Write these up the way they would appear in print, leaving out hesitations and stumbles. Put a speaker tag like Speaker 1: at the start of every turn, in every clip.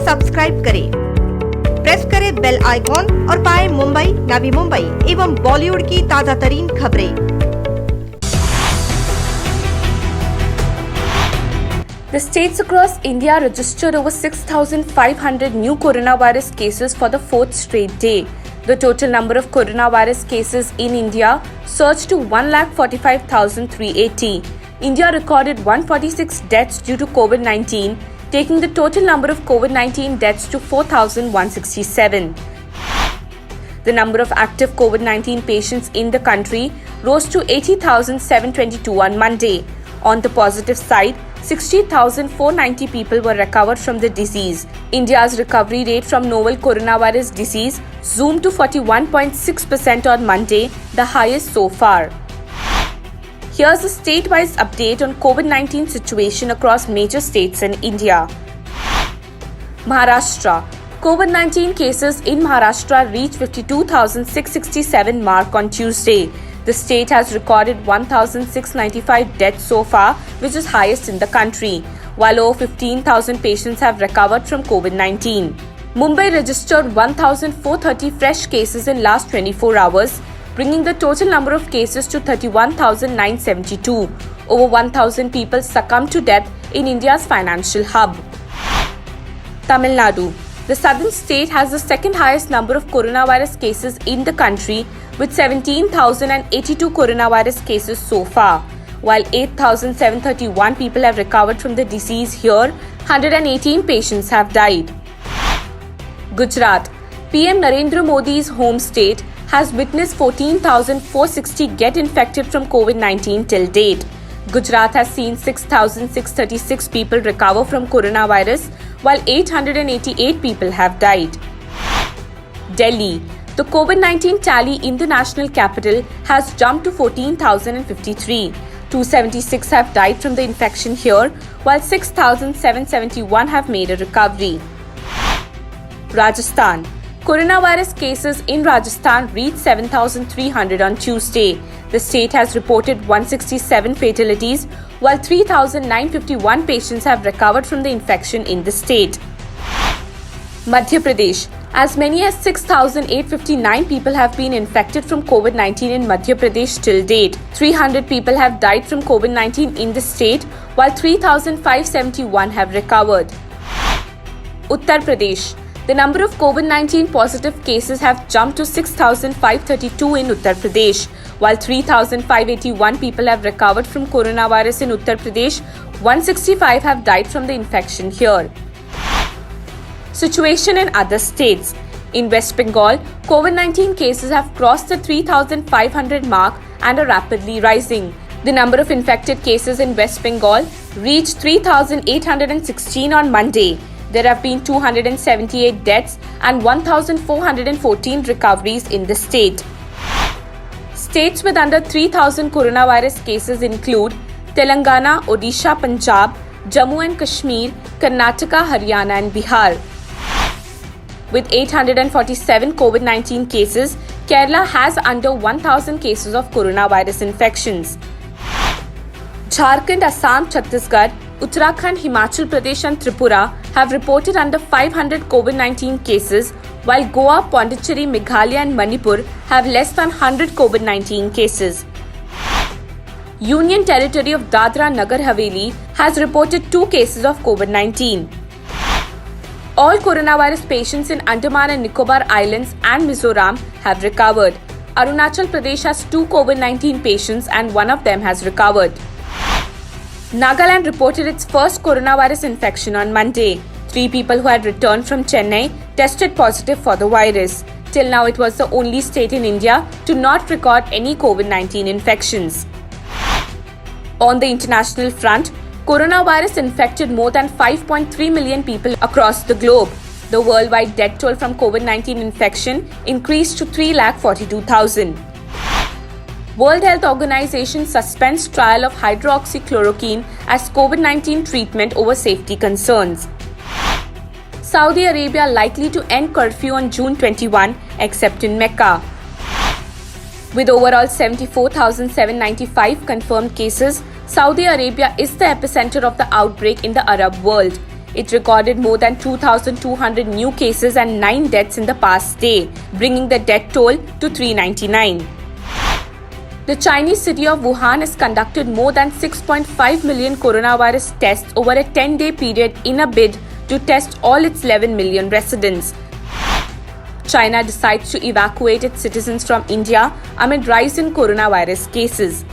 Speaker 1: Subscribe करें, press करें bell icon और पाएं मुंबई, नवी मुंबई एवं बॉलीवुड की ताजा तरीन खबरें।
Speaker 2: The states across India registered over 6,500 new coronavirus cases for the fourth straight day. The total number of coronavirus cases in India surged to 1,45,380. India recorded 146 deaths due to COVID-19, taking the total number of COVID-19 deaths to 4,167. The number of active COVID-19 patients in the country rose to 80,722 on Monday. On the positive side, 60,490 people were recovered from the disease. India's recovery rate from novel coronavirus disease zoomed to 41.6% on Monday, the highest so far. Here's a state-wise update on COVID-19 situation across major states in India. Maharashtra. COVID-19 cases in Maharashtra reached 52,667 mark on Tuesday. The state has recorded 1,695 deaths so far, which is highest in the country, while over 15,000 patients have recovered from COVID-19. Mumbai registered 1,430 fresh cases in last 24 hours, bringing the total number of cases to 31,972. Over 1,000 people succumbed to death in India's financial hub. Tamil Nadu. The southern state has the second highest number of coronavirus cases in the country, with 17,082 coronavirus cases so far. While 8,731 people have recovered from the disease here, 118 patients have died. Gujarat. PM Narendra Modi's home state has witnessed 14,460 get infected from COVID-19 till date. Gujarat has seen 6,636 people recover from coronavirus, while 888 people have died. Delhi. The COVID-19 tally in the national capital has jumped to 14,053. 276 have died from the infection here, while 6,771 have made a recovery. Rajasthan. Coronavirus cases in Rajasthan reached 7,300 on Tuesday. The state has reported 167 fatalities, while 3,951 patients have recovered from the infection in the state. Madhya Pradesh. As many as 6,859 people have been infected from COVID-19 in Madhya Pradesh till date. 300 people have died from COVID-19 in the state, while 3,571 have recovered. Uttar Pradesh. The number of COVID-19 positive cases have jumped to 6,532 in Uttar Pradesh, while 3,581 people have recovered from coronavirus in Uttar Pradesh. 165 have died from the infection here. Situation in other states. In West Bengal, COVID-19 cases have crossed the 3,500 mark and are rapidly rising. The number of infected cases in West Bengal reached 3,816 on Monday. There have been 278 deaths and 1,414 recoveries in the state. States with under 3,000 coronavirus cases include Telangana, Odisha, Punjab, Jammu and Kashmir, Karnataka, Haryana and Bihar. With 847 COVID-19 cases, Kerala has under 1,000 cases of coronavirus infections. Jharkhand, Assam, Chhattisgarh, Uttarakhand, Himachal Pradesh and Tripura have reported under 500 COVID-19 cases, while Goa, Pondicherry, Meghalaya and Manipur have less than 100 COVID-19 cases. Union Territory of Dadra Nagar Haveli has reported 2 cases of COVID-19. All coronavirus patients in Andaman and Nicobar Islands and Mizoram have recovered. Arunachal Pradesh has 2 COVID-19 patients and one of them has recovered. Nagaland reported its first coronavirus infection on Monday. 3 people who had returned from Chennai tested positive for the virus. Till now, it was the only state in India to not record any COVID-19 infections. On the international front, coronavirus infected more than 5.3 million people across the globe. The worldwide death toll from COVID-19 infection increased to 3,42,000. World Health Organization suspends trial of hydroxychloroquine as COVID-19 treatment over safety concerns. Saudi Arabia likely to end curfew on June 21, except in Mecca. With overall 74,795 confirmed cases, Saudi Arabia is the epicenter of the outbreak in the Arab world. It recorded more than 2,200 new cases and 9 deaths in the past day, bringing the death toll to 399. The Chinese city of Wuhan has conducted more than 6.5 million coronavirus tests over a 10-day period in a bid to test all its 11 million residents. China decides to evacuate its citizens from India amid rise in coronavirus cases.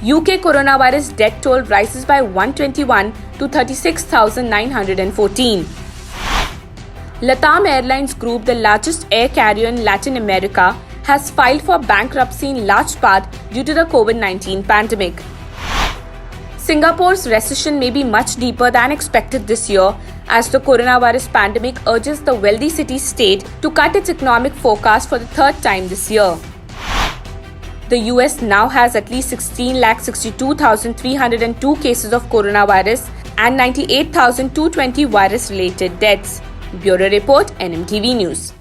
Speaker 2: UK coronavirus death toll rises by 121 to 36,914. Latam Airlines Group, the largest air carrier in Latin America, has filed for bankruptcy in large part due to the COVID-19 pandemic. Singapore's recession may be much deeper than expected this year as the coronavirus pandemic urges the wealthy city-state to cut its economic forecast for the third time this year. The US now has at least 16,62,302 cases of coronavirus and 98,220 virus-related deaths. Bureau Report, NMTV News.